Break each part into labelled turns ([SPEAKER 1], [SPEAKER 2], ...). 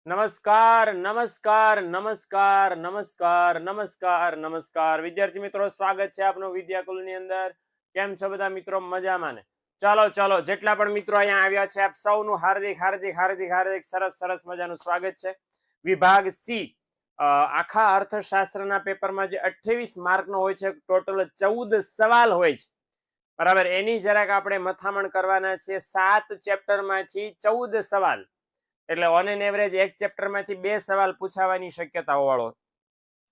[SPEAKER 1] નમસ્કાર નમસ્કાર નમસ્કાર નમસ્કાર નમસ્કાર નમસ્કાર વિદ્યાર્થી મિત્રો, સ્વાગત છે આપનું વિદ્યાકુલની અંદર. કેમ છો બધા મિત્રો? મજામાં ને? ચાલો ચાલો, જેટલા પણ મિત્રો અહીંયા આવ્યા છે આપ સૌનું હાર્દિક હાર્દિક હાર્દિક હાર્દિક સરસ સરસ મજાનું સ્વાગત છે. વિભાગ સી આખા અર્થશાસ્ત્રના પેપરમાં જે 28 માર્કનો હોય છે, ટોટલ 14 સવાલ હોય છે, બરાબર. એની જરાક આપણે મથામણ કરવાના છીએ. 7 ચેપ્ટરમાંથી 14 સવાલ, એટલે ઓન એન એવરેજ એક ચેપ્ટરમાંથી 2 સવાલ પૂછાવાની શક્યતાઓ વાળો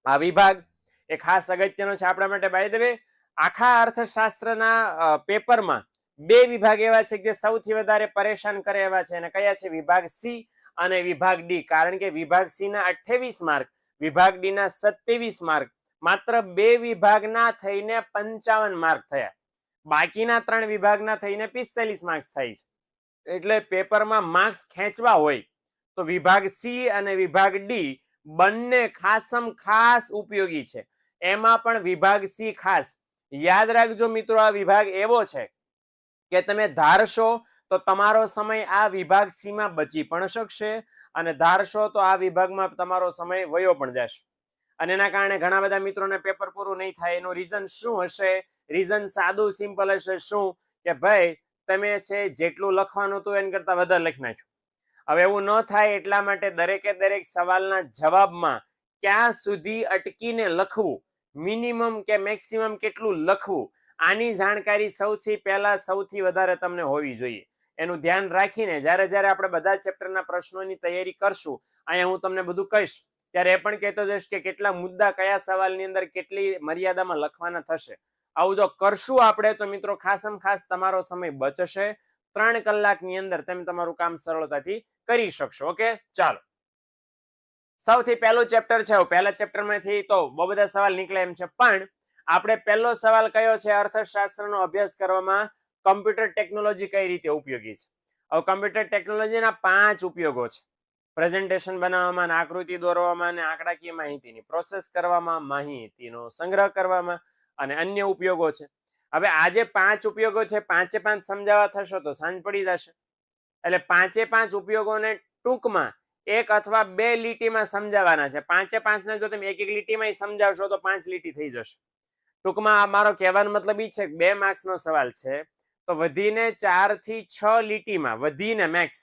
[SPEAKER 1] આ વિભાગ એ ખાસ અગત્યનો છે આપણા માટે. બાય ધ વે, આખા અર્થશાસ્ત્રના પેપરમાં 2 વિભાગ એવા છે કે સૌથી વધારે પરેશાન કરે એવા છે, અને કયા છે? વિભાગ સી અને વિભાગ ડી. કારણ કે વિભાગ સી ના 28 માર્ક, વિભાગ ડી ના 27 માર્ક, માત્ર 2 વિભાગના થઈને 55 માર્ક થયા. બાકીના 3 વિભાગના થઈને 45 માર્ક્સ થાય છે. એટલે પેપરમાં માર્ક્સ ખેંચવા હોય તો વિભાગ સી અને વિભાગ ડી બંને ખાસમ ખાસ ઉપયોગી છે. એમાં પણ વિભાગ સી ખાસ યાદ રાખજો મિત્રો, આ વિભાગ એવો છે કે તમે ધારશો તો તમારો સમય આ વિભાગ સી માં બચી પણ શકશે, અને ધારશો તો આ વિભાગમાં તમારો સમય વયો પણ જશે. અને એના કારણે ઘણા બધા મિત્રોને પેપર પૂરું નહીં થાય. એનું રીઝન શું હશે? રીઝન સાદું સિમ્પલ હશે. શું? કે ભાઈ તમે છે જેટલું લખવાનું હતું એના કરતા વધારે લખી નાખ્યું. હવે એવું ન થાય એટલા માટે દરેકે દરેક સવાલના જવાબમાં ક્યાં સુધી અટકીને લખવું, મિનિમમ કે મેક્સિમમ કેટલું લખવું, આની જાણકારી સૌથી પહેલા સૌથી વધારે તમને હોવી જોઈએ. એનું ધ્યાન રાખીને જ્યારે જ્યારે આપણે બધા ચેપ્ટરના પ્રશ્નોની તૈયારી કરશું, અહીંયા હું તમને બધું કહીશ, ત્યારે એ પણ કહેતો જઈશ કે કેટલા મુદ્દા કયા સવાલની અંદર કેટલી મર્યાદામાં લખવાના થશે. આવું જો કરશું આપણે તો મિત્રો ખાસમ ખાસ તમારો સમય બચશે. 3 કલાકની અંદર તમે તમારું કામ સરળતાથી કરી શકશો. ઓકે, ચાલો. સૌથી પહેલું ચેપ્ટર છે. પહેલા ચેપ્ટરમાંથી તો બહુ બધા સવાલ નીકળે એમ છે, પણ આપણે પહેલો સવાલ કયો છે? અર્થશાસ્ત્રનો અભ્યાસ કરવામાં કમ્પ્યુટર ટેકનોલોજી કઈ રીતે ઉપયોગી છે. હવે કમ્પ્યુટર ટેકનોલોજીના 5 ઉપયોગો છે. પ્રેઝન્ટેશન બનાવવામાં, આકૃતિ દોરવામાં, અને આંકડાકીય માહિતીની પ્રોસેસ કરવામાં, માહિતીનો સંગ્રહ કરવામાં, અને અન્ય ઉપયોગો છે. હવે આ જે 5 ઉપયોગો છે, 5 સમજાવવા થશો તો સાંજ પડી જશે. એટલે 5 ઉપયોગોને ટૂંકમાં 1 અથવા 2 લીટીમાં સમજાવવાના છે. 5 ને જો તમે એક લીટીમાં સમજાવશો તો 5 લીટી થઈ જશે. ટૂંકમાં મારો કહેવાનો મતલબ એ છે કે 2 માર્ક્સનો સવાલ છે તો વધીને 4 થી 6 લીટીમાં, વધીને મેક્સ,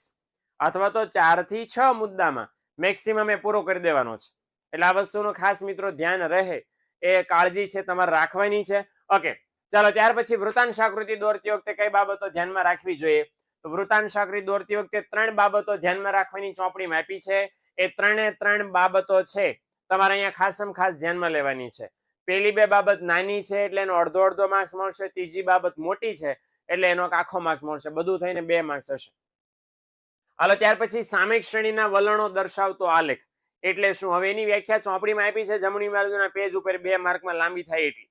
[SPEAKER 1] અથવા તો 4 થી 6 મુદ્દામાં મેક્સિમમ એ પૂરો કરી દેવાનો છે. એટલે આ વસ્તુનું ખાસ મિત્રો ધ્યાન રહે, એ કાળજી છે તમારે રાખવાની છે. ઓકે, ચાલો. ત્યાર પછી વૃતાંશ આકૃતિ દોરતી વખતે કઈ બાબતો ધ્યાનમાં રાખવી જોઈએ? તો વૃતાંશ આકૃતિ દોરતી વખતે 3 બાબતો ધ્યાનમાં રાખવાની ચોપડીમાં આપી છે. એ 3 બાબતો છે તમારે અહીંયા ખાસમ ખાસ ધ્યાનમાં લેવાની છે. પહેલી 2 બાબત નાની છે એટલે એનો અડધો માર્ક્સ મળશે. ત્રીજી બાબત મોટી છે એટલે એનો આખો માર્ક્સ મળશે. બધું થઈને 2 માર્ક્સ હશે. હાલો, ત્યાર પછી સામયિક શ્રેણીના વલણો દર્શાવતો આલેખ એટલે શું? હવે એની વ્યાખ્યા ચોપડીમાં આપી છે, જમણી બાજુના પેજ ઉપર 2 માર્કમાં લાંબી થાય એટલી.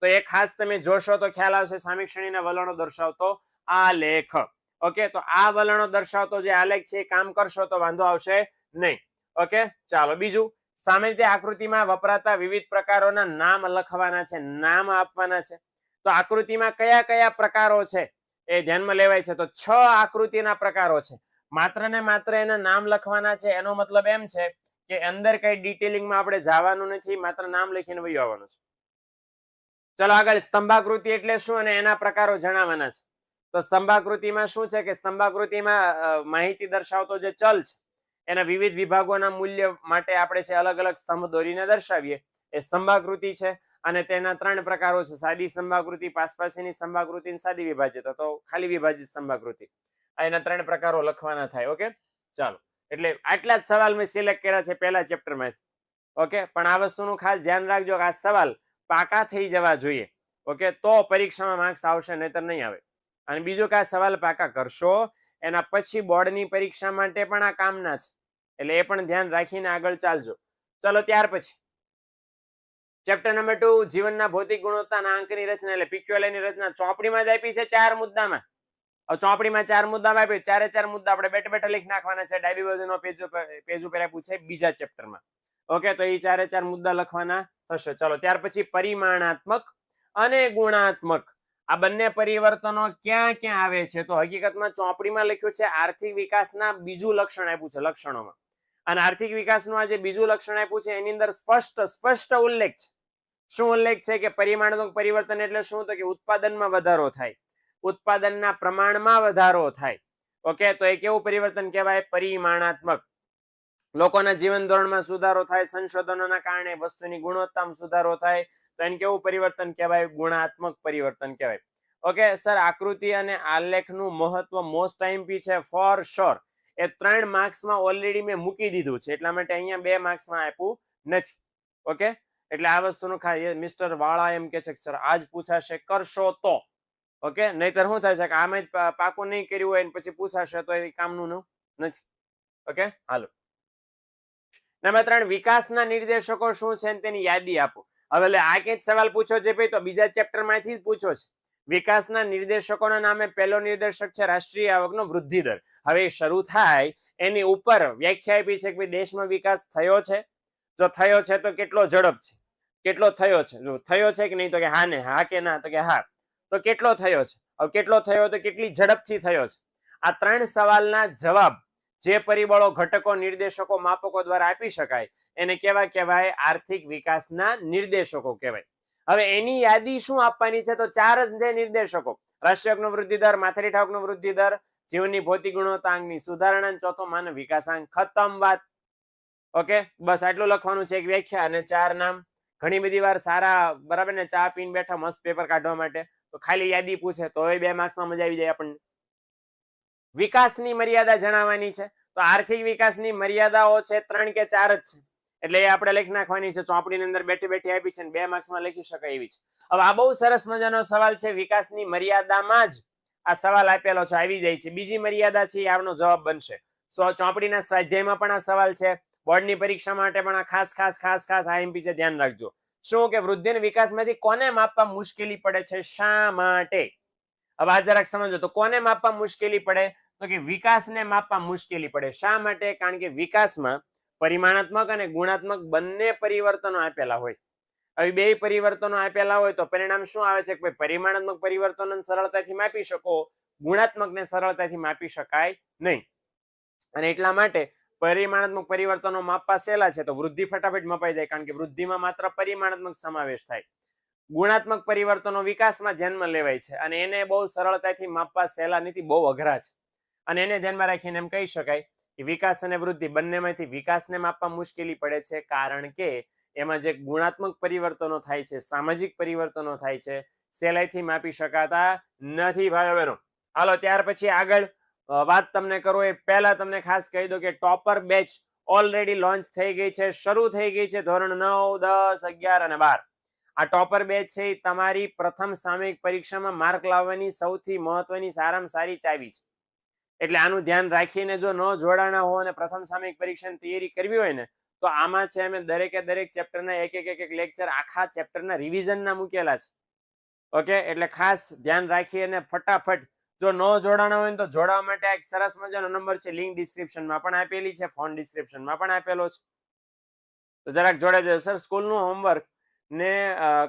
[SPEAKER 1] તો એ ખાસ તમે જોશો તો ખ્યાલ આવશે. સામયિક શ્રેણીના વલણો દર્શાવતો આલેખ. ઓકે, તો આ વલણો દર્શાવતો જે આલેખ છે એ કામ કરશો તો વાંધો આવશે નહીં. ઓકે, ચાલો. બીજું, સામાન્ય રીતે આકૃતિમાં વપરાતા વિવિધ પ્રકારોના નામ લખવાના છે, નામ આપવાના છે. તો આકૃતિમાં કયા કયા પ્રકારો છે એ ધ્યાનમાં લેવાય છે. તો 6 આકૃતિના પ્રકારો છે. માત્ર ને માત્ર એના નામ લખવાના છે. એનો મતલબ એમ છે કે અંદર કઈ ડિટેલિંગમાં આપણે જવાનું નથી, માત્ર નામ લખીને વહી આવવાનું છે. ચલો આગળ. સ્તંભાકૃતિ એટલે શું અને એના પ્રકારો જણાવવાના છે. તો સ્તંભાકૃતિમાં શું છે કે સ્તંભાકૃતિમાં માહિતી દર્શાવતો જે ચલ છે એના વિવિધ વિભાગોના મૂલ્ય માટે આપણે છે અલગ અલગ સ્તંભ દોરીને દર્શાવીએ, એ સ્તંભાકૃતિ છે. અને તેના 3 પ્રકારો છે: સાદી સ્તંભાકૃતિ, પાસપાસીની સ્તંભાકૃતિ અને સાદી વિભાજિત, તો ખાલી વિભાજિત સ્તંભાકૃતિ. એના 3 પ્રકારો લખવાના થાય. ઓકે, ચાલો. એટલે આટલા જ સવાલ મેં સિલેક્ટ કર્યા છે પહેલા ચેપ્ટરમાં. ઓકે, પણ આ વસ્તુનું ખાસ ધ્યાન રાખજો કે આ સવાલ પાકા થઈ જવા જોઈએ. ઓકે, તો પરીક્ષામાં માર્ક્સ આવશે, નહીતર નહીં આવે. અને બીજું કે આ સવાલ પાકા કરશો એના પછી બોર્ડની પરીક્ષા માટે પણ આ કામના છે, એટલે એ પણ ધ્યાન રાખીને આગળ ચાલજો. ચલો, ત્યાર પછી ચેપ્ટર નંબર 2, જીવનના ભૌતિક ગુણવત્તાના અંકની રચના એટલે પિક્ચોલાની રચના. ચોપડીમાં જ આપી છે 4 મુદ્દામાં. ચોપડીમાં 4 મુદ્દામાં આપ્યું. 4 મુદ્દા આપણે બેઠા લખી નાખવાના છે. ડાબી બાજુનો પેજ ઉપર આપ્યું છે બીજા ચેપ્ટરમાં. ઓકે, તો એ 4 મુદ્દા લખવાના થશે. ચલો, ત્યાર પછી પરિમાણાત્મક અને ગુણાત્મક આ બંને પરિવર્તનો ક્યાં ક્યાં આવે છે? તો હકીકતમાં ચોપડીમાં લખ્યું છે આર્થિક વિકાસના બીજું લક્ષણ આપ્યું છે લક્ષણોમાં, અને આર્થિક વિકાસનું આ જે બીજું લક્ષણ આપ્યું છે એની અંદર સ્પષ્ટ ઉલ્લેખ છે. શું ઉલ્લેખ છે કે પરિમાણાત્મક પરિવર્તન એટલે શું? તો કે ઉત્પાદનમાં વધારો થાય, ઉત્પાદનના પ્રમાણમાં વધારો થાય. ઓકે, તો એ કેવું પરિવર્તન કહેવાય? પરિમાણાત્મક. લોકોના જીવન ધોરણમાં સુધારો થાય, સંશોધનોના કારણે વસ્તુની ગુણવત્તામાં સુધારો થાય, તો એને કેવું પરિવર્તન કહેવાય? ગુણાત્મક પરિવર્તન કહેવાય. ઓકે સર, આકૃતિ અને આલેખનું મહત્વ મોસ્ટ આઈએમપી છે ફોર શ્યોર. એ 3 માર્ક્સમાં ઓલરેડી મેં મૂકી દીધું છે, એટલા માટે અહીંયા 2 માર્ક્સમાં આપ્યું નથી. ઓકે, એટલે આ વસ્તુનું ખાલી મિસ્ટર વાળા એમ કે છે કે સર આજ પૂછાશે, કરશો તો. ઓકે, નહીતર શું થાય છે કે આમાં જ પાકું નહીં કર્યું હોય ને પછી પૂછાશે તો એ કામનું નથી. ઓકે, હાલો. નંબર 3, વિકાસના નિર્દેશકો શું છે તેની યાદી આપો. હવે આ કે સવાલ પૂછો છે ભાઈ, તો બીજા ચેપ્ટર માંથી જ પૂછો છે. વિકાસના નિર્દેશકોના નામે પહેલો નિર્દેશક છે રાષ્ટ્રીય આવકનો વૃદ્ધિ દર. હવે શરૂ થાય એની ઉપર વ્યાખ્યા આપી છે કે ભાઈ દેશમાં વિકાસ થયો છે. જો થયો છે તો કેટલો ઝડપ છે, કેટલો થયો છે, જો થયો છે કે નહીં, તો કે હા ને હા, કે ના તો કે હા. તો કેટલો થયો છે, હવે કેટલો થયો તો કેટલી ઝડપથી થયો છે. આ 3 સવાલના જવાબ જે પરિબળો, ઘટકો, નિર્દેશકો, માપકો દ્વારા આપી શકાય એને કેવા કહેવાય? આર્થિક વિકાસના નિર્દેશકો કહેવાય. હવે એની યાદી શું આપવાની છે? તો 4 જ છે નિર્દેશકો: રાષ્ટ્રીય વૃદ્ધિ દર, માથાદીઠ આવકનો વૃદ્ધિ દર, જીવનની ભૌતિક ગુણવત્તાની સુધારણા, ચોથો માનવ વિકાસાંક. ખતમ વાત. ઓકે, બસ આટલું લખવાનું છે, એક વ્યાખ્યા અને 4 નામ. ઘણી બધી વાર સારા બરાબર ને ચા પીને બેઠા મસ્ત પેપર કાઢવા માટે તો ખાલી યાદી પૂછે તો એ 2 માર્ક્સમાં મજા આવી જાય આપણને. વિકાસની મર્યાદા જણાવવાની છે, તો આર્થિક વિકાસની મર્યાદાઓ છે 3 કે 4 જ છે, એટલે એ આપણે લખી નાખવાની છે. ચોપડીની અંદર બેઠી બેઠી આપી છે ને 2 માર્ક્સમાં લખી શકાય એવી છે. હવે આ બહુ સરસ મજાનો સવાલ છે. વિકાસની મર્યાદામાં જ આ સવાલ આપેલો છે, આવી જાય છે. બીજી મર્યાદા છે એ આનો જવાબ બનશે. ચોપડીના સ્વાધ્યાયમાં પણ આ સવાલ છે, બોર્ડની પરીક્ષા માટે પણ આ ખાસ આઈએમપી છે, ધ્યાન રાખજો. શું કે વૃદ્ધિ અને વિકાસમાંથી કોને માપવા મુશ્કેલી પડે છે? શા માટે? હવે આ જરાક સમજો, તો કોને માપવા મુશ્કેલી પડે? તો કે વિકાસને માપવા મુશ્કેલી પડે. શા માટે? કારણ કે વિકાસમાં પરિમાણાત્મક અને ગુણાત્મક બંને પરિવર્તનો આપેલા હોય. હવે 2 પરિવર્તનો આપેલા હોય તો પરિણામ શું આવે છે કે પરિમાણાત્મક પરિવર્તનને સરળતાથી માપી શકો, ગુણાત્મકને સરળતાથી માપી શકાય નહીં. અને એટલા માટે પરિમાણાત્મક પરિવર્તનો માપવા સહેલા છે, તો વૃદ્ધિ ફટાફટ મપાઈ જાય, કારણ કે વૃદ્ધિમાં માત્ર પરિમાણાત્મક સમાવેશ થાય. ગુણાત્મક પરિવર્તનો વિકાસમાં ધ્યાનમાં લેવાય છે અને એને બહુ સરળતાથી માપવા સહેલા નથી, બહુ અઘરા છે. અને એને ધ્યાનમાં રાખીને એમ કહી શકાય કે વિકાસ અને વૃદ્ધિ બંનેમાંથી વિકાસને માપવા મુશ્કેલી પડે છે, કારણ કે એમાં જે ગુણાત્મક પરિવર્તનો થાય છે, સામાજિક પરિવર્તનો થાય છે, સહેલાઈથી માપી શકાતા નથી ભાઈઓ બહેનો. હાલો, ત્યાર પછી આગળ વાત તમને કરું એ પહેલા તમને ખાસ કહી દો કે ટોપર બેચ ઓલરેડી લોન્ચ થઈ ગઈ છે, શરૂ થઈ ગઈ છે. ધોરણ 9, 10, 11 અને 12 આ ટોપર બેચ છે એ તમારી પ્રથમ સામયિક પરીક્ષામાં માર્ક લાવવાની સૌથી મહત્વની સારામાં સારી ચાવી છે. એટલે આનું ધ્યાન રાખીને જો ન જોડાણા હો અને પ્રથમ સામયિક પરીક્ષાની તૈયારી કરવી હોય ને, તો આમાં છે અમે દરેક ચેપ્ટરના એક લેક્ચર આખા ચેપ્ટરના રિવિઝનના મૂકેલા છે. ઓકે, એટલે ખાસ ધ્યાન રાખી અને ફટાફટ જો ન જોડાણા હોય તો જોડાવા માટે એક સરસ મજાનો નંબર છે, લિંક ડિસ્ક્રિપ્શનમાં પણ આપેલી છે, ફોન ડિસ્ક્રિપ્શનમાં પણ આપેલો છે, તો જરાક જોડાઈ જજો. સર, સ્કૂલનું હોમવર્ક ને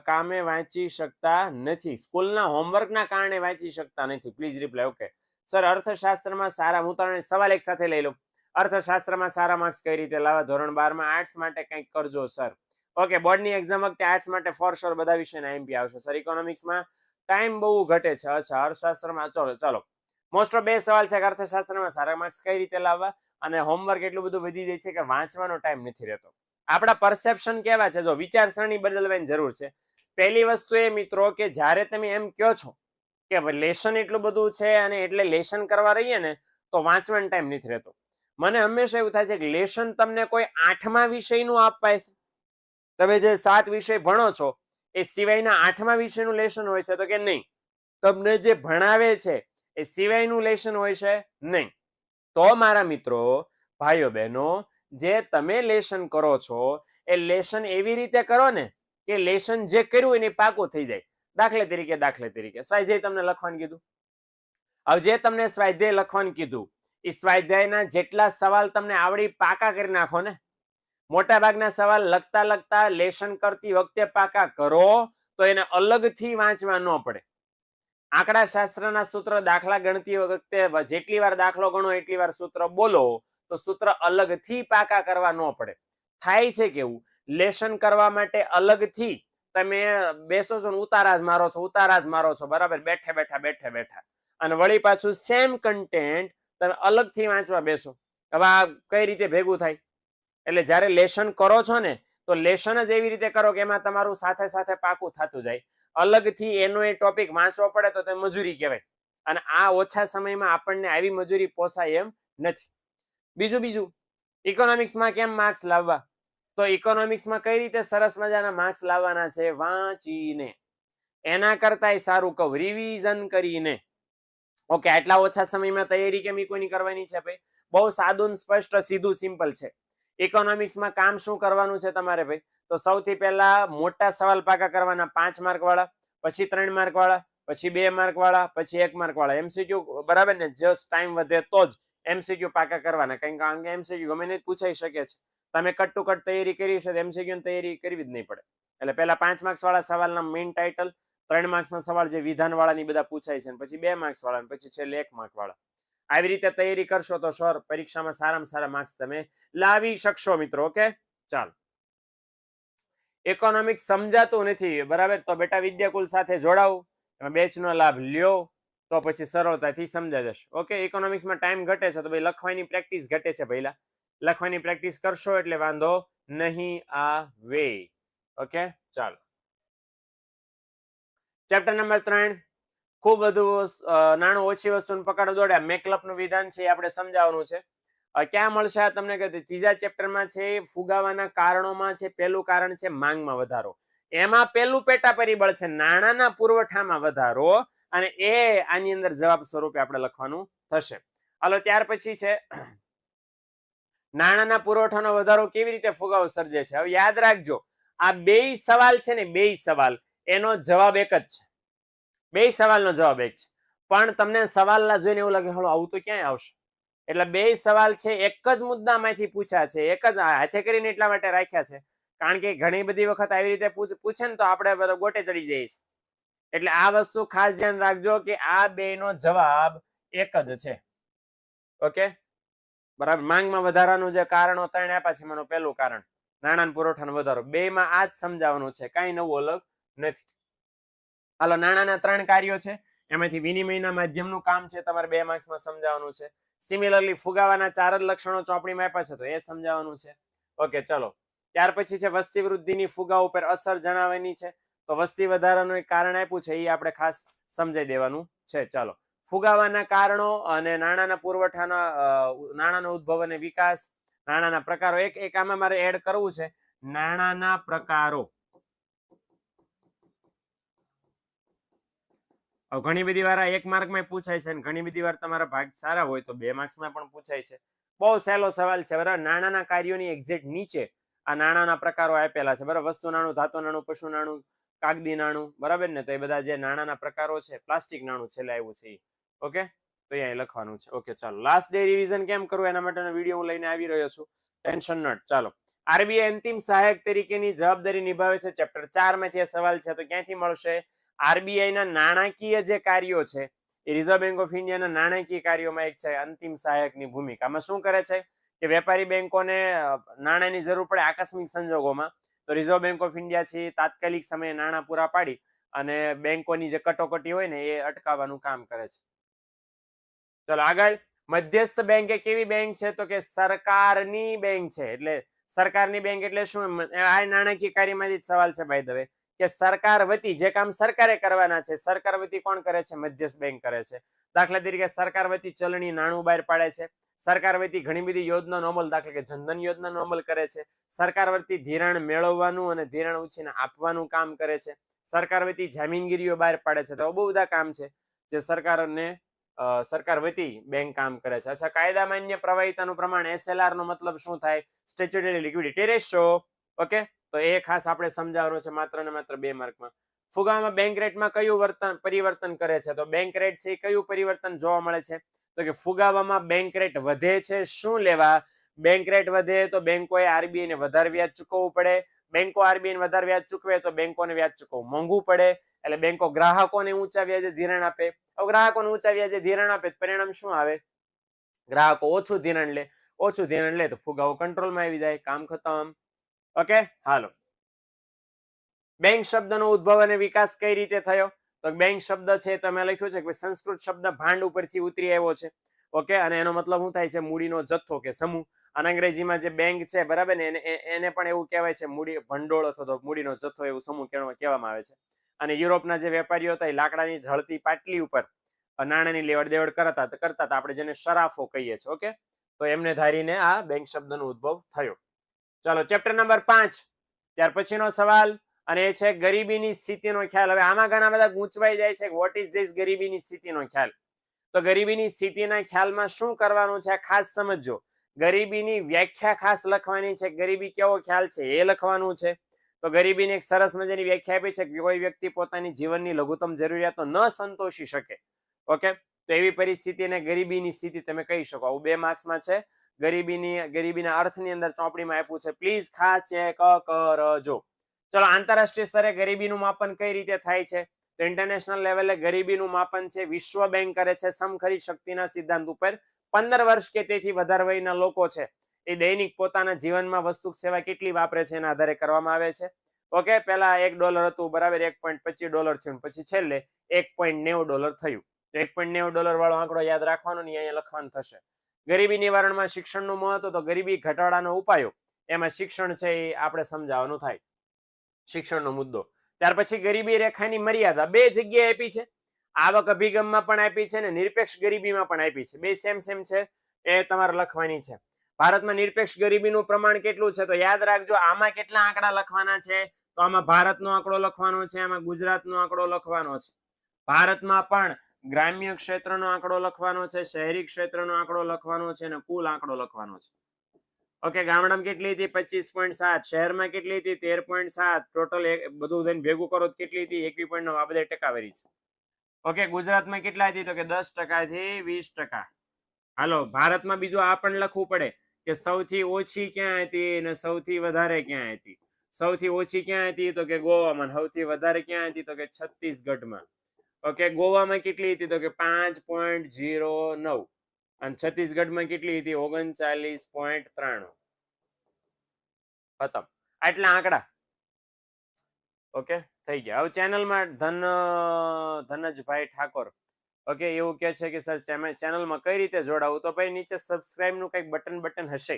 [SPEAKER 1] કામે વાંચી શકતા નથી, સ્કૂલના હોમવર્કના કારણે વાંચી શકતા નથી, પ્લીઝ રિપ્લાય. ઓકે સર, અર્થશાસ્ત્રમાં સારા, હું તમને સવાલ એક સાથે લઈ લઉં. અર્થશાસ્ત્રમાં સારા માર્ક્સ કઈ રીતે લાવવા? ધોરણ 12 માં આર્ટ્સ માટે કંઈક કરજો સર. ઓકે, બોર્ડની એક્ઝામ વખતે આર્ટ્સ માટે ફોર શ્યોર બધા વિષયના આઈએમપી આવશે સર. ઇકોનોમિક્સમાં ટાઈમ બહુ ઘટે છે. અચ્છા, અર્થશાસ્ત્રમાં ચલો મોસ્ટ ઓફ 2 સવાલ છે કે અર્થશાસ્ત્રમાં સારા માર્ક્સ કઈ રીતે લાવવા, અને હોમવર્ક એટલું બધું વધી જાય છે કે વાંચવાનો ટાઈમ નથી રહેતો. આપણા પરસેપ્શન કેવા છે, જો વિચારસરણી બદલવાની જરૂર છે. પહેલી વસ્તુ એ મિત્રો કે જ્યારે તમે એમ કહો છો કે લેશન એટલું બધું છે અને એટલે લેશન કરવા રહીએ ને તો વાંચવાનો ટાઈમ નથી રહેતો. મને હંમેશા એવું થાય છે કે લેશન તમને કોઈ 8મા વિષયનું અપાય છે, તમે જે 7 વિષય ભણો છો એ સિવાયના 8મા વિષયનું લેશન હોય છે, તો કે નહીં, તમને જે ભણાવે છે એ સિવાયનું લેશન હોય છે નહીં. તો મારા મિત્રો, ભાઈઓ બહેનો, જે તમે લેશન કરો છો એ લેશન એવી રીતે કરો ને કે લેશન જે કર્યું એને પાકું થઈ જાય. દાખલા તરીકે સ્વાધ્યાય તમને લખવાનું કીધું. હવે જે તમને સ્વાધ્યાય લખવાનું કીધું એ સ્વાધ્યાયના જેટલા સવાલ તમને આવડી પાકા કરી નાખો ને. મોટા ભાગના સવાલ લખતા લેશન કરતી વખતે પાકા કરો તો એને અલગથી વાંચવા ન પડે. આંકડા શાસ્ત્રના સૂત્ર, દાખલા ગણતી વખતે જેટલી વાર દાખલો ગણો એટલી વાર સૂત્ર બોલો તો સૂત્ર અલગથી પાકા કરવા ન પડે. થાય છે કેવું, લેશન કરવા માટે અલગથી તમે બેસો છો ને ઉતારા જ મારો છો બરાબર, બેઠે બેઠા અને વળી પાછું સેમ કન્ટેન્ટ તમે અલગથી વાંચવા બેસો. હવે આ કઈ રીતે ભેગું થાય? એટલે જ્યારે લેશન કરો છો ને તો લેશન જ એવી રીતે કરો કે એમાં તમારું સાથે સાથે પાકું થતું જાય. અલગથી એનો એ ટોપિક વાંચવો પડે તો તે મજૂરી કહેવાય, અને આ ઓછા સમયમાં આપણને આવી મજૂરી પોસાય એમ નથી. બીજું ઇકોનોમિક્સમાં કેમ માર્ક્સ લાવવા? તો ઇકોનોમિક્સમાં કઈ રીતે સરસ મજાના માર્ક્સ લાવવાના છે? વાંચીને. એના કરતાંય સારું કહું, રિવિઝન કરીને. ઓકે, આટલા ઓછા સમયમાં તૈયારી કેમ કોઈની કરવાની છે ભાઈ? બહુ સાદું, સ્પષ્ટ, સીધું, સિમ્પલ છે. ઇકોનોમિક્સમાં કામ શું કરવાનું છે તમારે ભાઈ? તો સૌથી પહેલા મોટા સવાલ પાકા કરવાના, 5 માર્ક વાળા, પછી 3 માર્ક વાળા, પછી 2 માર્ક વાળા, પછી 1 માર્ક વાળા. એમસીક્યુ બરાબર ને? જસ્ટ ટાઈમ વધે તો જ એમસીક્યુ પાકા કરવાના, કારણ કે એમસીક્યુ ગમે તે પૂછાઈ શકે છે. તમે કટ ટુ કટ તૈયારી કરી છે, એમસીક્યુ ની તૈયારી કરવી જ નહીં પડે. એટલે પહેલા 5 માર્ક્સ વાળા સવાલના મેઇન ટાઇટલ, 3 માર્ક્સના સવાલ જે વિધાન વાળા ની બધા પૂછાય છે, પછી 2 માર્ક્સ વાળા, પછી છેલ્લે 1 માર્ક વાળા. આવી રીતે તૈયારી કરશો તો સર પરીક્ષામાં સારામાં સારા માર્ક્સ તમે લાવી શકશો મિત્રો. ઓકે, ચાલો. ઇકોનોમિક્સ સમજાતું નથી બરાબર, તો બેટા વિદ્યાકુલ સાથે જોડાવું, બેચનો લાભ લ્યો તો પછી સરળતાથી સમજાઈ જશે. ઓકે, ઇકોનોમિક્સમાં ટાઈમ ઘટે છે તો ભાઈ લખવાની પ્રેક્ટિસ ઘટે છે. પહેલા લખવાની પ્રેક્ટિસ કરશો એટલે વાંધો નહીં આવે. ઓકે, ચાલો. ચેપ્ટર નંબર 3, ખૂબ વધુ નાણું ઓછી વસ્તુને પકડ દોડ્યા. મેકલપનું વિધાન છે આપણે સમજાવવાનું છે. ક્યાં મળશે આ તમને? કે ત્રીજા ચેપ્ટરમાં છે, ફુગાવાના કારણોમાં છે. પહેલું કારણ છે માંગમાં વધારો. એમાં પહેલું પેટા પરિબળ છે નાણાંના પુરવઠામાં વધારો, અને એ આની અંદર જવાબ સ્વરૂપે આપણે લખવાનું થશે. હાલો, ત્યાર પછી છે નાણાંના પુરવઠાનો વધારો કેવી રીતે ફુગાવો સર્જે છે. હવે યાદ રાખજો, આ બે સવાલ છે ને, બે સવાલ એનો જવાબ એક જ છે. બે સવાલનો જવાબ એક છે, પણ તમને સવાલ જોઈને એવું લાગે હલો આવું તો ક્યાંય આવશે. એટલે બે સવાલ છે એક જ મુદ્દામાંથી પૂછ્યા છે, એક જ હાથે કરીને એટલા માટે રાખ્યા છે કારણ કે ઘણી બધી વખત આવી રીતે પૂછે ને તો આપણે બધા ગોટે ચડી જઈએ છીએ. એટલે આ વસ્તુ ખાસ ધ્યાન રાખજો કે આ બેનો જવાબ એક જ છે. ઓકે, બરાબર. માંગમાં વધારાનું જે કારણો 3 આપ્યા છે એમાંનું પહેલું કારણ નાણાં પુરવઠાનો વધારો. બેમાં આ જ સમજાવવાનું છે, કાંઈ નવું અલગ નથી. હાલો, નાણાંના 3 કાર્યો છે, એમાંથી વિનિમયના માધ્યમનું કામ છે, તમારે 2 માર્ક્સમાં સમજાવવાનું છે. સિમિલરલી ફુગાવાના 4 જ લક્ષણો ચોપડીમાં આપ્યા છે તો એ સમજાવવાનું છે. ઓકે, ચલો. ત્યાર પછી છે વસ્તી વૃદ્ધિની ફુગા ઉપર અસર જણાવવાની છે. તો વસ્તી વધારાનું એક કારણ આપ્યું છે એ આપણે ખાસ સમજાઈ દેવાનું છે. ચાલો, ફુગાવાના કારણો અને નાણાંના પુરવઠાના નાણાંનો ઉદ્ભવ અને વિકાસ, નાણાંના પ્રકારો. એક આમાં મારે એડ કરવું છે, નાણાંના પ્રકારો. ઘણી બધી વાર 1 માર્કમાં પૂછાય છે, અને ઘણી બધી વાર તમારા ભાગ સારા હોય તો 2 માર્ક્સમાં પણ પૂછાય છે. બહુ સહેલો સવાલ છે બરાબર. નાણાંના કાર્યોની એક્ઝેક્ટ નીચે આ નાણાંના પ્રકારો આપેલા છે બરાબર. વસ્તુ નાણું, ધાતુ નાણું, પશુ નાણું, કાગદી નાણું, બરાબર ને? તો એ બધા જે નાણાંના પ્રકારો છે, પ્લાસ્ટિક નાણું છેલ્લે આવ્યું છે. ઓકે, તો અહીંયા લખવાનું છે. ઓકે, ચાલો. લાસ્ટ ડે રિવિઝન કેમ કરવું એના માટેનો વિડીયો હું લઈને આવી રહ્યો છું, ટેન્શન નટ. ચાલો, આરબીઆઈ અંતિમ સહાયક તરીકેની જવાબદારી નિભાવે છે. ચેપ્ટર 4 માંથી આ સવાલ છે, તો ક્યાંથી મળશે? આરબીઆઈ ના નાણાકીય જે કાર્યો છે એ રિઝર્વ બેંક ઓફ ઇન્ડિયાના નાણાકીય કાર્યોમાં એક છે અંતિમ સહાયકની ભૂમિકામાં. શું કરે છે કે વેપારી બેંકોને નાણાંની જરૂર પડે આકસ્મિક સંજોગોમાં, તો રિઝર્વ બેંક ઓફ ઇન્ડિયા છે તાત્કાલિક સમયે નાણાં પૂરા પાડી અને બેંકોની જે કટોકટી હોય ને એ અટકાવવાનું કામ કરે છે. ચલો આગળ. મધ્યસ્થ બેંક એ કેવી બેંક છે? તો કે સરકારની બેંક છે. એટલે સરકારની બેંક એટલે શું? આ નાણાકીય કાર્યમાંથી જ સવાલ છે ભાઈ દવે, કે સરકાર વતી જે કામ સરકારે કરવાના છે, સરકાર વતી કોણ કરે છે? મધ્યસ્થ બેંક કરે છે. દાખલા તરીકે સરકાર વતી ચલણી નાણું બહાર પાડે છે, સરકાર વતી ઘણી બધી યોજનાનો અમલ, દાખલા કે જનધન યોજનાનો અમલ કરે છે, સરકાર વતી ધિરાણ મેળવવાનું અને ધિરાણ ઉછીને આપવાનું કામ કરે છે, સરકાર વતી જામીનગીરીઓ બહાર પાડે છે. તો બહુ બધા કામ છે જે સરકાર વતી બેંક કામ કરે છે. અચ્છા, કાયદા માન્ય પ્રવાહિતાનું પ્રમાણ, SLR નો મતલબ શું થાય? Statutory liquidity ratio. ઓકે, તો એ ખાસ આપણે સમજાવવાનું છે માત્ર ને માત્ર 2 માર્કમાં. ફુગાવામાં બેંક રેટમાં કયું પરિવર્તન કરે છે? તો બેંક રેટ છે કયું પરિવર્તન જોવા મળે છે? તો કે ફુગાવામાં બેંક રેટ વધે છે. શું લેવા? બેંક રેટ વધે તો બેંકોએ આરબીઆઈ ને વધારે વ્યાજ ચૂકવવું પડે. બેંકો આરબીઆઈ ને વધારે વ્યાજ ચૂકવે તો બેંકોને વ્યાજ ચૂકવવું મોંઘું પડે. એટલે બેંકો ગ્રાહકોને ઊંચા વ્યાજે ધિરાણ આપે. હવે ગ્રાહકોને ઊંચા વ્યાજે ધિરાણ આપે પરિણામ શું આવે? ગ્રાહકો ઓછું ધિરાણ લે. ઓછું ધ્યાન લે તો ફુગાવો કંટ્રોલમાં આવી જાય, કામ ખતમ. ઓકે, હાલો. બેંક શબ્દનો ઉદ્ભવ અને વિકાસ કઈ રીતે થયો? તો બેંક શબ્દ છે તમે લખ્યું છે કે સંસ્કૃત શબ્દ ભાંડ ઉપરથી ઉતરી આવ્યો છે. ઓકે, અને એનો મતલબ શું થાય છે? મૂડીનો જથ્થો કે સમૂહ. અને અંગ્રેજીમાં જે બેંક છે બરાબર ને એને પણ એવું કહેવાય છે મૂડી ભંડોળ અથવા તો મૂડીનો જથ્થો એવું સમૂહ કહેવામાં આવે છે. અને યુરોપના જે વેપારીઓ હતા એ લાકડાની ઢળતી પાટલી ઉપર નાણાંની લેવડ દેવડ કરતા આપણે જેને શરાફો કહીએ છીએ. ઓકે, તો એમને ધારીને આ બેંક શબ્દનો ઉદ્ભવ થયો. ચાલો ચેપ્ટર નંબર 5. ત્યાર પછીનો સવાલ અને એ છે ગરીબીની સ્થિતિનો ખ્યાલ. હવે આમાં ઘણા બધા ગૂંચવાઈ જાય છે. વોટ ઇઝ ધીસ ગરીબીની સ્થિતિનો ખ્યાલ? તો ગરીબીની સ્થિતિના ખ્યાલમાં શું કરવાનું છે ખાસ સમજજો. ગરીબીની વ્યાખ્યા ખાસ લખવાની છે. ગરીબી કેવો ખ્યાલ છે એ લખવાનું છે. તો ગરીબીની એક સરસ મજાની વ્યાખ્યા આપી છે કે કોઈ વ્યક્તિ પોતાની જીવનની લઘુત્તમ જરૂરિયાતો ન સંતોષી શકે. ઓકે, તો એવી પરિસ્થિતિને ગરીબીની સ્થિતિ તમે કહી શકો. આવું 2 માર્ક્સમાં છે. ગરીબીના અર્થની અંદર ચોપડીમાં આપ્યું છે. પ્લીઝ ખાસ ચેક કરજો. ચલો, આંતરરાષ્ટ્રીય સ્તરે ગરીબીનું માપન કઈ રીતે થાય છે? તો ઇન્ટરનેશનલ લેવલે ગરીબીનું માપન છે વિશ્વ બેંક કરે છે સમખરીદ શક્તિના સિદ્ધાંત ઉપર. 15 વર્ષ કે તેથી વધારે વયના લોકો છે એ દૈનિક પોતાના જીવનમાં વસ્તુ સેવા કેટલી વાપરે છે એના આધારે કરવામાં આવે છે. ઓકે, પહેલા $1 હતું બરાબર, $1.25 થયું, પછી છેલ્લે $1.90 થયું. તો $1.90 વાળો આંકડો યાદ રાખવાનો ને અહીંયા લખવાનું થશે. ગરીબી નિવારણમાં શિક્ષણનું મહત્વ. તો ગરીબી ઘટાડાનો ઉપાયો એમાં શિક્ષણ છે એ આપણે સમજાવવાનું થાય, શિક્ષણનો મુદ્દો. ત્યાર પછી ગરીબી રેખાની મર્યાદા 2 જગ્યાએ આપી છે. આવક અભિગમમાં પણ આપી છે અને નિરપેક્ષ ગરીબીમાં પણ આપી છે. 2 સેમ છે, એ તમારે લખવાની છે. ભારતમાં નિરપેક્ષ ગરીબીનું પ્રમાણ કેટલું છે? તો યાદ રાખજો આમાં કેટલા આંકડા લખવાના છે? તો આમાં ભારતનો આંકડો લખવાનો છે, આમાં ગુજરાતનો આંકડો લખવાનો છે. ભારતમાં પણ ગ્રામ્ય ક્ષેત્રનો આંકડો લખવાનો છે, શહેરી ક્ષેત્રનો આંકડો લખવાનો છે અને કુલ આંકડો લખવાનો છે. ઓકે, ગામડામાં કેટલી હતી? 25.7. શહેરમાં કેટલી હતી? 13.7. ટોટલ બધું થઈને ભેગું કરો કેટલી હતી? 21.9. આ બધા ટકાવારી છે. ઓકે, ગુજરાતમાં કેટલા હતી? તો કે 10% થી 20%. હાલો, ભારતમાં બીજું આ પણ લખવું પડે કે સૌથી ઓછી ક્યાં હતી અને સૌથી વધારે ક્યાં હતી. સૌથી ઓછી ક્યાં હતી? તો કે ગોવામાં. સૌથી વધારે ક્યાં હતી? તો કે છત્તીસગઢમાં. ઓકે, ગોવામાં કેટલી હતી? તો કે 5.09. અને છત્તીસગઢમાં કેટલી હતી? 39.93. ખતમ. આટલા આંકડા. ઓકે, થઈ ગયા. હવે ચેનલમાં ધનજભાઈ ઠાકોર ઓકે એવું કહે છે કે સર ચેનલમાં કઈ રીતે જોડાવું? તો ભાઈ નીચે સબસ્ક્રાઇબ નું કંઈક બટન હશે,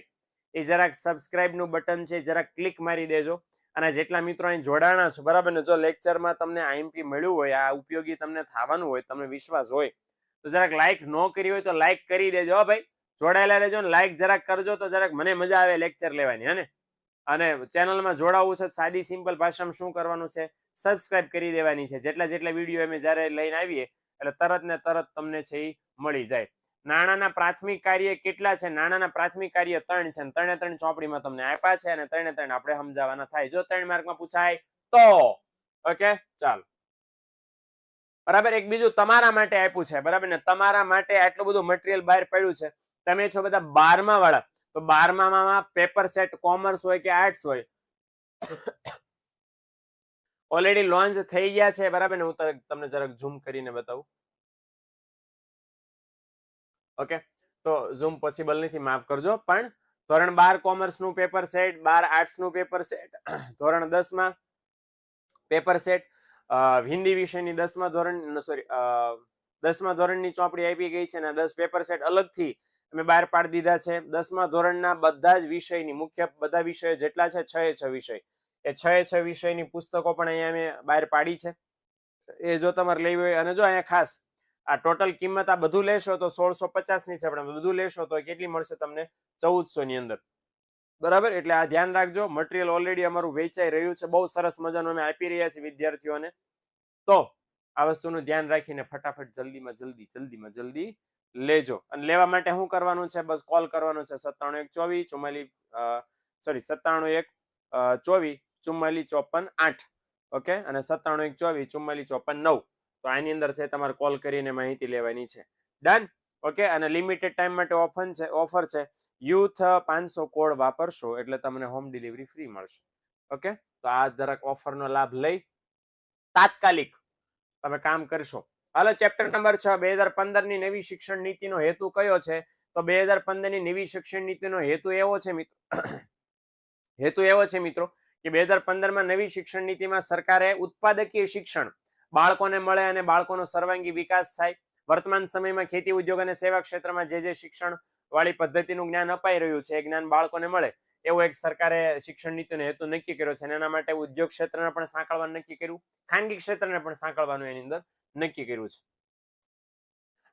[SPEAKER 1] એ જરાક સબસ્ક્રાઇબ નું બટન છે, જરાક ક્લિક મારી દેજો. અને જેટલા મિત્રો અહીં જોડાણા છો બરાબર ને, જો લેક્ચરમાં તમને આઈએમપી મળ્યું હોય, આ ઉપયોગી તમને થવાનું હોય, તમને વિશ્વાસ હોય, તો જરાક લાઈક ન કરી હોય તો લાઈક કરી દેજો ભાઈ. જોડાયેલા રહેજો ને લાઈક જરાક કરજો તો જરાક મને મજા આવે લેક્ચર લેવાની. હે ને? અને ચેનલમાં જોડાવવું છે સાદી સિમ્પલ ભાષામાં શું કરવાનું છે? સબસ્ક્રાઇબ કરી દેવાની છે. જેટલા વિડીયો અમે જ્યારે લઈને આવીએ એટલે તરત ને તરત તમને છે એ મળી જાય. નાણાંના પ્રાથમિક કાર્ય કેટલા છે? નાણાંના પ્રાથમિક કાર્ય 3 છે. 3 ચોપડીમાં તમને આપ્યા છે અને 3 આપણે સમજાવવાના થાય. જો 3 માર્કમાં પૂછાય તો ઓકે, ચાલો. બરાબર, એક બીજું તમારા માટે આપ્યું છે બરાબર ને, તમારા માટે આટલું બધું મટીરિયલ બહાર પડ્યું છે. તમે છો બધા 12મા વાળા, તો 12માં પેપર સેટ કોમર્સ હોય કે આર્ટ્સ હોય ઓલરેડી લોન્ચ થઈ ગયા છે બરાબર ને. હું તમને જરાક ઝૂમ કરીને બતાવું. ઓકે, તો ઝૂમ પોસિબલ નથી, માફ કરજો. પણ ધોરણ 12 કોમર્સ નું પેપર સેટ, 12 આર્ટ્સ નું પેપર સેટ, ધોરણ 10માં પેપર સેટ, હિન્દી વિષયની 10મા ધોરણ સોરી 10મા ધોરણની ચોપડી આપી ગઈ છે અને 10 પેપર સેટ અલગથી અમે બહાર પાડી દીધા છે. 10મા ધોરણના બધા જ વિષયની મુખ્ય બધા વિષયો જેટલા છે 6 વિષય, એ 6 વિષયની પુસ્તકો પણ અહીંયા અમે બહાર પાડી છે. એ જો તમારે લેવી હોય, અને જો અહીંયા ખાસ આ ટોટલ કિંમત આ બધું લેશો તો 1650 ની છે, પણ બધું લેશો તો કેટલી મળશે તમને? 1400 ની અંદર. બરાબર, એટલે આ ધ્યાન રાખજો. મટીરિયલ ઓલરેડી અમારું વેચાઈ રહ્યું છે, બહુ સરસ મજાનું અમે આપી રહ્યા છીએ વિદ્યાર્થીઓને. તો આ વસ્તુનું ધ્યાન રાખીને ફટાફટ જલ્દીમાં જલ્દી લેજો. અને લેવા માટે શું કરવાનું છે? બસ કોલ કરવાનો છે 9714444454 ઓકે, અને 9714444449. તો આની અંદર છે તમારે કોલ કરીને માહિતી લેવાની છે. ડન. ઓકે, અને લિમિટેડ ટાઈમ માટે ઓફર છે. યુથ 500 કોડ વાપરશો એટલે તમને હોમ ડિલિવરી ફ્રી મળશે. ઓકે, તો આ જરાક ઓફરનો લાભ લઈ તાત્કાલિક તમે કામ કરશો. હાલો, ચેપ્ટર નંબર 6 2015 ની નવી શિક્ષણ નીતિનો હેતુ કયો છે? તો 2015 ની નવી શિક્ષણ નીતિનો હેતુ એવો છે મિત્રો કે 2015 માં નવી શિક્ષણ નીતિમાં સરકારે ઉત્પાદકીય શિક્ષણ બાળકોને મળે અને બાળકોનો સર્વાંગી વિકાસ થાય. વર્તમાન સમયમાં ખેતી, ઉદ્યોગ અને સેવા ક્ષેત્રમાં જે શિક્ષણ વાળી પદ્ધતિનું જ્ઞાન અપાઈ રહ્યું છે એ જ્ઞાન બાળકોને મળે એવો એક સરકારે શિક્ષણ નીતિનો હેતુ નક્કી કર્યો છે અને એના માટે ઉદ્યોગ ક્ષેત્રને પણ સાંકળવાનું નક્કી કર્યું, ખાનગી ક્ષેત્રને પણ સાંકળવાનું એની અંદર નક્કી કર્યું છે.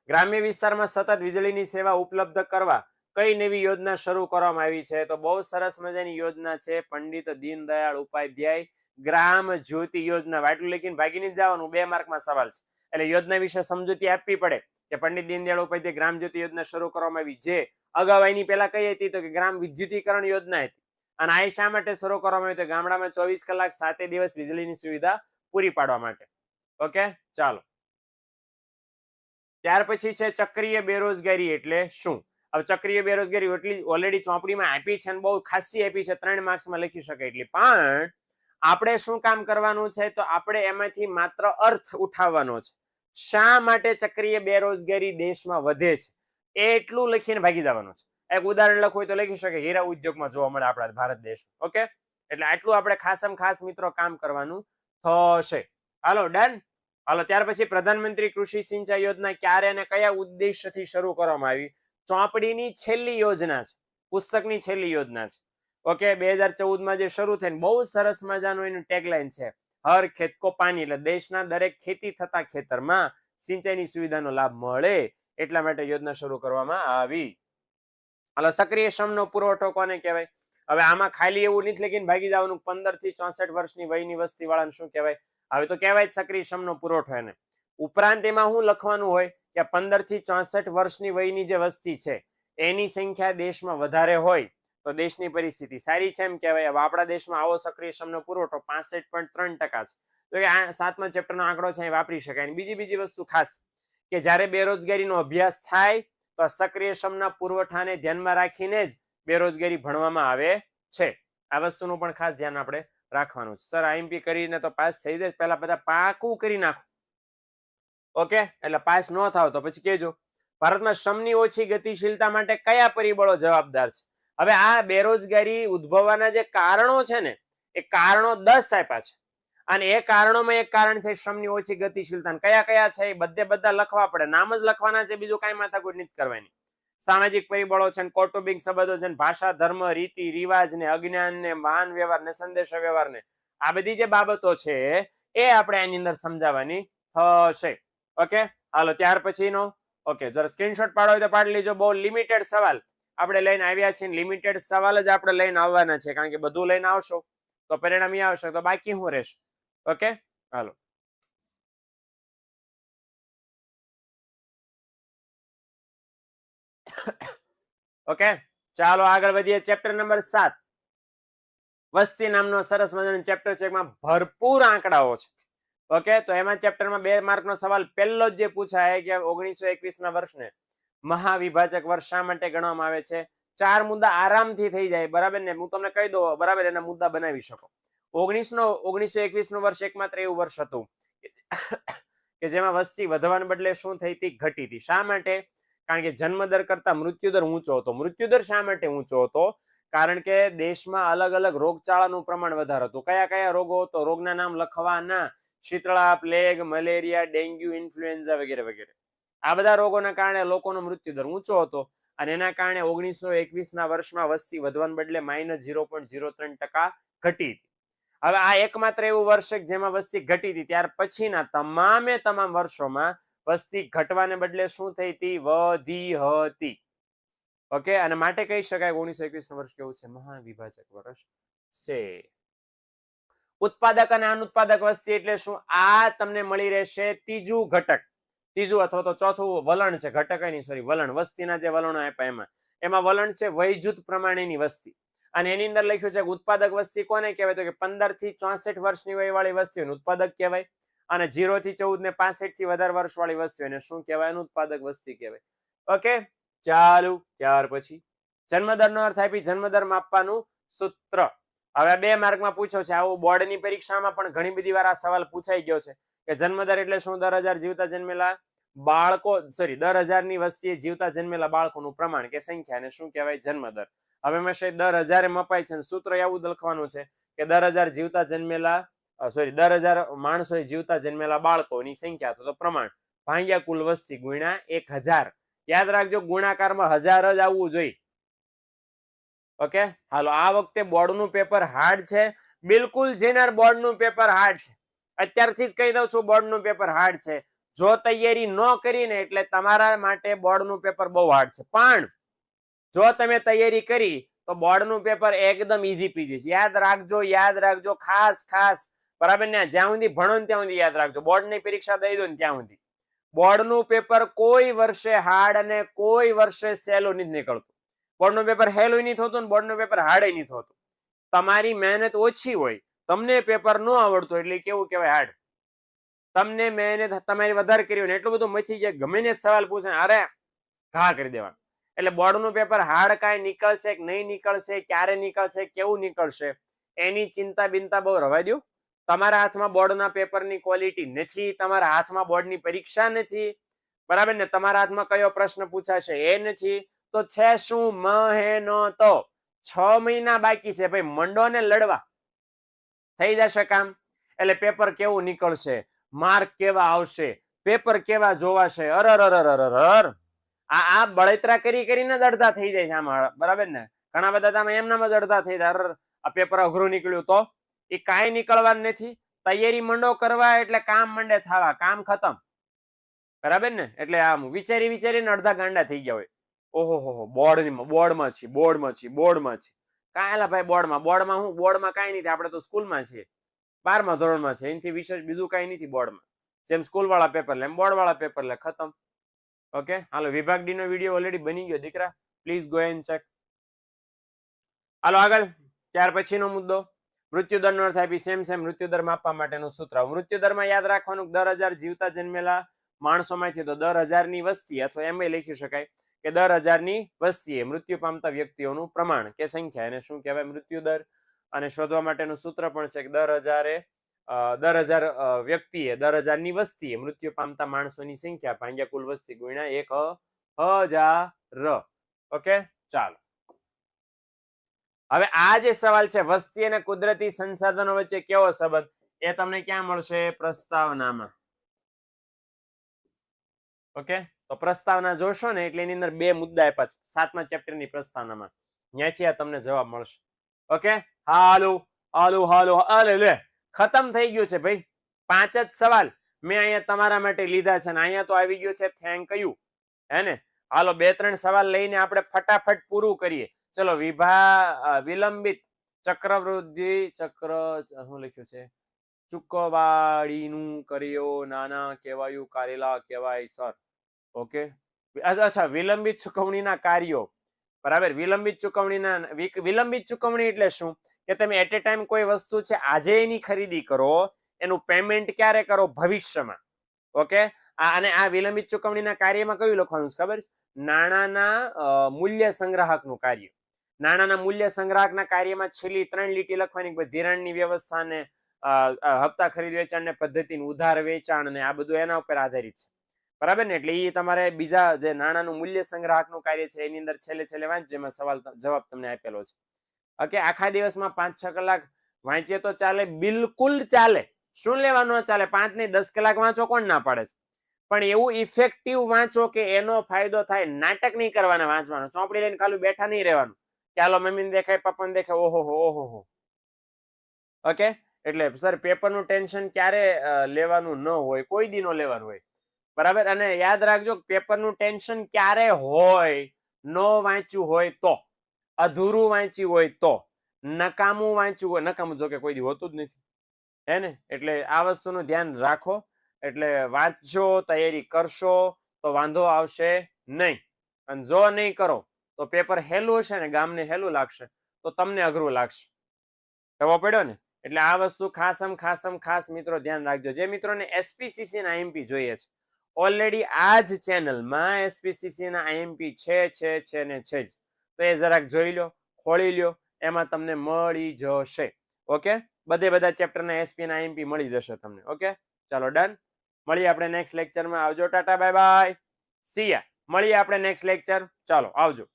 [SPEAKER 1] ગ્રામ્ય વિસ્તારમાં સતત વીજળીની સેવા ઉપલબ્ધ કરવા કઈ નવી યોજના શરૂ કરવામાં આવી છે? તો બહુ સરસ મજાની યોજના છે પંડિત દીનદયાળ ઉપાધ્યાય ગ્રામ જ્યોતિ યોજના. વાટલું લખીને ભાગી નહીં જવાનું, 2 માર્કમાં સવાલ છે એટલે યોજના વિશે સમજૂતી આપવી પડે કે પંડિત દીનદયાળ ઉપાધ્યાય ગ્રામ જ્યોતિ યોજના શરૂ કરવામાં આવી. જે અગાઉ એની પહેલા કઈ હતી તો કે ગ્રામ વિદ્યુતીકરણ યોજના હતી અને આ શા માટે શરૂ કરવામાં આવી? તો ગામડામાં 24 કલાક 7 દિવસ વીજળીની સુવિધા પૂરી પાડવા માટે. ઓકે, ચાલો. ત્યાર પછી છે ચક્રીય બેરોજગારી એટલે શું? હવે ચક્રીય બેરોજગારી એટલી ઓલરેડી ચોપડીમાં આપી છે અને બહુ ખાસી આપી છે, 3 માર્ક્સમાં લખી શકાય એટલી. પણ આપણે શું કામ કરવાનું છે તો આપણે એમાંથી માત્ર અર્થ ઉઠાવવાનો છે. શા માટે ચક્રીય બેરોજગારી દેશમાં વધે છે એટલું લખીને ભાગી જવાનું છે. એક ઉદાહરણ લખવું હોય તો લખી શકે હીરા ઉદ્યોગમાં જોવા મળે આપણા ભારત દેશમાં. ઓકે, એટલે આટલું આપણે ખાસમ ખાસ મિત્રો કામ કરવાનું થશે. હાલો, ડન. હાલો, ત્યાર પછી પ્રધાનમંત્રી કૃષિ સિંચાઈ યોજના ક્યારે અને કયા ઉદ્દેશ્યથી શરૂ કરવામાં આવી? ચોપડીની છેલ્લી યોજના છે, પુસ્તકની છેલ્લી યોજના છે. ઓકે, 2014 માં જે શરૂ થઈને બહુ સરસ મજાનું એનું ટેગલાઈન છે, હર ખેત કો પાણી, એટલે દેશના દરેક ખેતી થતા ખેતરમાં સિંચાઈની સુવિધાનો લાભ મળે એટલા માટે યોજના શરૂ કરવામાં આવી. હાલો, સક્રિય શ્રમનો પુરવઠો કોને કહેવાય? હવે આમાં ખાલી એવું નથી લખીને ભાગી જવાનું 15 થી 64 વર્ષની વયની વસ્તી વાળાને શું કહેવાય? હવે તો કહેવાય સક્રિય શ્રમનો પુરવઠો એને. ઉપરાંત એમાં શું લખવાનું હોય કે 15 થી 64 વર્ષની વયની જે વસ્તી છે એની સંખ્યા દેશમાં વધારે હોય તો દેશની પરિસ્થિતિ સારી છે એમ કહેવાય. હવે આપણા દેશમાં આવો સક્રિય શ્રમનો પુરવઠો 65.3% છે. તો કે આ 7મા ચેપ્ટરનો આંકડો છે એ વાપરી શકાય. બીજી વસ્તુ ખાસ કે જ્યારે બેરોજગારીનો અભ્યાસ થાય તો સક્રિય શ્રમના પુરવઠાને ધ્યાનમાં રાખીને જ બેરોજગારી ભણવામાં આવે છે. આ વસ્તુનું પણ ખાસ ધ્યાન આપણે રાખવાનું છે. સર આઈએમપી કરીને તો પાસ થઈ જાય, પહેલા બધા પાકું કરી નાખો. ઓકે, એટલે પાસ ન થાવ તો પછી કેજો. ભારતમાં શ્રમની ઓછી ગતિશીલતા માટે કયા પરિબળો જવાબદાર છે? હવે આ બેરોજગારી ઉદ્ભવવાના જે કારણો છે ને એ કારણો 10 આપ્યા છે અને એ કારણોમાં એક કારણ છે શ્રમની ઓછી ગતિશીલતા. કયા કયા છે એ બધા લખવા પડે, નામ જ લખવાના છે, બીજું કાંઈ માથાકૂટ નથી કરવાની. સામાજિક પરિબળો છે, કૌટુંબિક સંબંધો છે, ભાષા, ધર્મ, રીતિ રિવાજ ને અજ્ઞાન ને વાહન વ્યવહાર ને સંદેશા વ્યવહાર ને આ બધી જે બાબતો છે એ આપણે આની અંદર સમજાવવાની થશે. ઓકે, હાલો, ત્યાર પછીનો ઓકે, જરા સ્ક્રીનશોટ પાડો હોય તો પાડી લેજો. બહુ લિમિટેડ સવાલ આપણે લઈને આવ્યા છીએ, લિમિટેડ સવાલ જ આપણે લઈને આવવાના છે, કારણ કે બધું લઈને આવશો તો પરિણામ આવશે તો બાકી શું રહેશે. ઓકે, હાલો. ઓકે, ચાલો આગળ વધીએ. ચેપ્ટર નંબર 7 વસ્તી નામનો સરસ મજાનો ચેપ્ટર છે, એમાં ભરપૂર આંકડાઓ છે. ઓકે, તો એમાં ચેપ્ટરમાં 2 માર્કનો સવાલ પહેલો જ જે પૂછાય કે 1921 ના વર્ષને મહાવિભાજક વર્ષ શા માટે ગણવામાં આવે છે? 4 મુદ્દા આરામથી થઈ જાય, બરાબર ને? હું તમને કહી દઉં, બરાબર, એના મુદ્દા બનાવી શકો. 1921 નું વર્ષ એકમાત્ર એવું વર્ષ હતું કે જેમાં વસ્તી વધવાને બદલે શું થઈ હતી? ઘટી હતી. શા માટે? કારણ કે જન્મદર કરતા મૃત્યુદર ઊંચો હતો. મૃત્યુદર શા માટે ઊંચો હતો? કારણ કે દેશમાં અલગ અલગ રોગચાળાનું પ્રમાણ વધારે હતું. કયા કયા રોગો? તો રોગના નામ લખવાના: Shitala, plague, malaria, dengue, influenza વગેરે વગેરે. આ બધા રોગોના કારણે લોકોનો મૃત્યુદર ઊંચો હતો અને એના કારણે 1921 ના વર્ષમાં વસ્તી વધવાને બદલે -0.03% ઘટી. હવે આ એકમાત્ર એવું વર્ષ છે જેમાં વસ્તી ઘટી હતી. ત્યાર પછીના તમામ વર્ષોમાં વસ્તી ઘટવાને બદલે શું થઈ હતી? વધી હતી. ઓકે, અને માટે કહી શકાય 1921 નું વર્ષ કેવું છે? મહાવિભાજક વર્ષ છે. ઉત્પાદક અને અનુત્પાદક વસ્તી એટલે શું? આ તમને મળી રહેશે ત્રીજું ઘટક, ત્રીજું અથવા તો ચોથું વલણ છે. ઘટક નહીં, સોરી, વલણ. વસ્તીના જે વલણો આપ્યા એમાં વલણ છે વય જૂથ પ્રમાણેની વસ્તી. અને એની અંદર લખ્યું છે કે ઉત્પાદક વસ્તી કોને કહેવાય? તો કે 15 થી 64 વર્ષની વયવાળી વસ્તીઓને ઉત્પાદક કહેવાય અને 0 થી 14 ને 65 થી વધારે વર્ષવાળી વસ્તીઓને શું કહેવાય? અનુત્પાદક વસ્તી કહેવાય. ઓકે, ચાલુ. ત્યાર પછી જન્મદરનો અર્થ આપી, જન્મદર માપવાનું સૂત્ર. હવે 2 માર્કમાં પૂછ્યો છે, આવું બોર્ડની પરીક્ષામાં પણ ઘણી બધી વાર આ સવાલ પૂછાઈ ગયો છે કે જન્મદર એટલે શું? દર 1000 જીવતા જન્મેલા બાળકો સોરી 10,000 ની વસ્તીએ જીવતા જન્મેલા બાળકોનું પ્રમાણ કે સંખ્યા ને શું કહેવાય? જન્મદર. હવે હંમેશા 10,000 મપાય છે, સૂત્ર એવું લખવાનું છે કે 10,000 જીવતા જન્મેલા સોરી 10,000 માણસો જીવતા જન્મેલા બાળકોની સંખ્યા તો પ્રમાણ ભાગ્યા કુલ વસ્તી ગુણ્યા 1,000. યાદ રાખજો ગુણાકારમાં 1000 જ આવવું જોઈએ. ઓકે, હાલો આ વખતે બોર્ડનું પેપર હાર્ડ છે. બિલકુલ જેનર બોર્ડનું પેપર હાર્ડ છે. અત્યારથી જ કહી દઉં છું બોર્ડનું પેપર હાર્ડ છે. જો તૈયારી ન કરીને એટલે તમારા માટે બોર્ડનું પેપર બહુ હાર્ડ છે. પણ જો તમે તૈયારી કરી તો બોર્ડનું પેપર એકદમ ઈઝી પીજી છે. યાદ રાખજો ખાસ ખાસ બરાબર ને. જ્યાં સુધી ભણો ને ત્યાં સુધી યાદ રાખજો. બોર્ડની પરીક્ષા દઈ દો ને ત્યાં સુધી બોર્ડનું પેપર કોઈ વર્ષે હાર્ડ અને કોઈ વર્ષે સહેલું નથી નીકળતું. બોર્ડનું પેપર હેલું નહીં થતું, બોર્ડનું પેપર હાર્ડ નહીં થતું. તમારી મહેનત ઓછી હોય, તમને પેપર ન આવડતું એટલે કેવું કહેવાય હાર્ડ. તમને મહેનત તમારી વધારે કરી હોય ને એટલું બધું મચી જાય, ગમે ને સવાલ પૂછે અરે ઘા કરી દેવાનું. એટલે બોર્ડનું પેપર હાર્ડ કાંઈ નીકળશે કે નહીં નીકળશે, ક્યારે નીકળશે, કેવું નીકળશે એની ચિંતા બિંતા બહુ રવા દો. તમારા હાથમાં બોર્ડના પેપરની ક્વોલિટી નથી, તમારા હાથમાં બોર્ડની પરીક્ષા નથી, બરાબર ને. તમારા હાથમાં કયો પ્રશ્ન પૂછાશે એ નથી. તો છે શું મહેનત. 6 મહિના બાકી છે ભાઈ, મંડો ને લડવા, થઈ જશે કામ. એટલે પેપર કેવું નીકળશે, માર્ક કેવા આવશે, પેપર કેવા જોવાશે, અરર આ બળતરા કરીને જ અડધા થઈ જાય છે આમાં, બરાબર ને. ઘણા બધા તમે એમનામાં જ અડધા થઈ જાય, આ પેપર અઘરું નીકળ્યું તો એ કાંઈ નીકળવાનું નથી. તૈયારી મંડો કરવા એટલે કામ મંડે થવા, કામ ખતમ, બરાબર ને. એટલે આમ વિચારીને અડધા ગાંડા થઈ ગયા હોય. ઓહો બોર્ડમાં છે કાંઈ ભાઈ બોર્ડમાં હું બોર્ડમાં કાંઈ નથી, આપણે તો સ્કૂલમાં છીએ, 12મા ધોરણમાં છે, એનાથી વિશેષ બીજું કાંઈ નથી બોર્ડમાં. જેમ સ્કૂલ વાળા પેપર લે એમ બોર્ડ વાળા પેપર લે, ખતમ. ઓકે, હાલો વિભાગ ડી નો વિડીયો ઓલરેડી બની ગયો દીકરા, પ્લીઝ ગો એન્ડ ચેક. હાલો આગળ. ત્યાર પછીનો મુદ્દો મૃત્યુદરનો અર્થ આપી સેમ મૃત્યુદર માપવા માટેનું સૂત્ર. મૃત્યુદરમાં યાદ રાખવાનું 10,000 જીવતા જન્મેલા માણસોમાંથી તો 10,000 ની વસ્તી અથવા એમ લખી શકાય કે 10,000 ની વસ્તીએ મૃત્યુ પામતા વ્યક્તિઓનું પ્રમાણ કે સંખ્યા, એને શું કહેવાય? મૃત્યુદર. અને શોધવા માટેનું સૂત્ર પણ છે કે 10,000 વ્યક્તિએ 10,000 ની વસ્તીએ મૃત્યુ પામતા માણસોની સંખ્યા ભાગ્યા કુલ વસ્તી ગુણ્યા 1,000. ઓકે, ચાલો. હવે આ જે સવાલ છે વસ્તી અને કુદરતી સંસાધનો વચ્ચે કેવો સંબંધ, એ તમને ક્યાં મળશે? પ્રસ્તાવનામાં. ઓકે, તો પ્રસ્તાવના જોશો ને એટલે એની અંદર 2 મુદ્દા આપ્યા છે 7મા ચેપ્ટરની પ્રસ્તાવનામાં, ત્યાંથી આ તમને જવાબ મળશે. ઓકે, હાલો લે ખતમ થઈ ગયું છે ભાઈ. 5 જ સવાલ મેં અહીંયા તમારા માટે લીધા છે ને અહીંયા તો આવી ગયું છે થેન્ક યુ, હે ને. હાલો 2-3 સવાલ લઈને આપણે ફટાફટ પૂરું કરીએ. ચલો વિલંબિત ચક્રવૃદ્ધિ શું લખ્યું છે? ચુકવાડીનું કર્યો નાના કહેવાયું, કારેલા કહેવાય સર. ઓકે, અચ્છા વિલંબિત ચુકવણીના કાર્યો, બરાબર. વિલંબિત ચુકવણી એટલે શું કે તમે એટ એ ટાઈમ કોઈ વસ્તુ છે આજે એની ખરીદી કરો, એનું પેમેન્ટ ક્યારે કરો? ભવિષ્યમાં. ઓકે, અને આ વિલંબિત ચુકવણીના કાર્યમાં કયું લખવાનું છે ખબર છે? નાણાંના મૂલ્ય સંગ્રાહકનું કાર્ય. નાણાંના મૂલ્ય સંગ્રાહકના કાર્યમાં છેલ્લી 3 લીટી લખવાની, ધિરાણની વ્યવસ્થા ને હપ્તા ખરીદ વેચાણ ને પદ્ધતિ, ઉધાર વેચાણ ને આ બધું એના ઉપર આધારિત છે, બરાબર ને. એટલે એ તમારે બીજા જે નાણાંનું મૂલ્ય સંગ્રાહકનું કાર્ય છે એની અંદર છેલ્લે વાંચ, જેમાં સવાલ જવાબ તમને આપેલો છે. ઓકે, આખા દિવસમાં 5-6 કલાક વાંચીએ તો ચાલે, બિલકુલ ચાલે. શું લેવાનું ચાલે? 5 નહીં 10 કલાક વાંચો, કોણ ના પાડે છે? પણ એવું ઇફેક્ટિવ વાંચો કે એનો ફાયદો થાય. નાટક નહીં કરવાના વાંચવાનું, ચોપડી લઈને ખાલી બેઠા નહીં રહેવાનું. ચાલો મમ્મીને દેખાય, પપ્પાને દેખાય, ઓહો. ઓકે, એટલે સર પેપરનું ટેન્શન ક્યારે લેવાનું ન હોય, કોઈ દી નો લેવાનું હોય, બરાબર. અને યાદ રાખજો પેપરનું ટેન્શન ક્યારે હોય? નો વાંચ્યું હોય તો, અધૂરું વાંચ્યું હોય તો, નકામું વાંચ્યું હોય. નકામું જો કે કોઈ દી હોતું જ નથી, હે ને. એટલે આ વસ્તુનું ધ્યાન રાખો. એટલે વાંચજો, તૈયારી કરશો તો વાંધો આવશે નહીં. અને જો નહીં કરો તો પેપર હેલું હશે ને ગામને હેલું લાગશે તો તમને અઘરું લાગશે. ખબર પડ્યો ને. એટલે આ વસ્તુ ખાસ મિત્રો ધ્યાન રાખજો. જે મિત્રોને એસપીસીસી ના આઈએમપી જોઈએ છે, ઓલરેડી આ જ ચેનલમાં એસપીસીસી ના આઈએમપી છે જ, તો એ જરાક જોઈ લો, ખોળી લ્યો, એમાં તમને મળી જશે. ઓકે, બધા ચેપ્ટરના એસપી ના આઈએમપી મળી જશે તમને. ઓકે, ચાલો ડન. મળીએ આપણે નેક્સ્ટ લેક્ચરમાં. આવજો, ટાટા બાય બાય, સી યા. મળીએ આપણે નેક્સ્ટ લેક્ચર. ચાલો આવજો.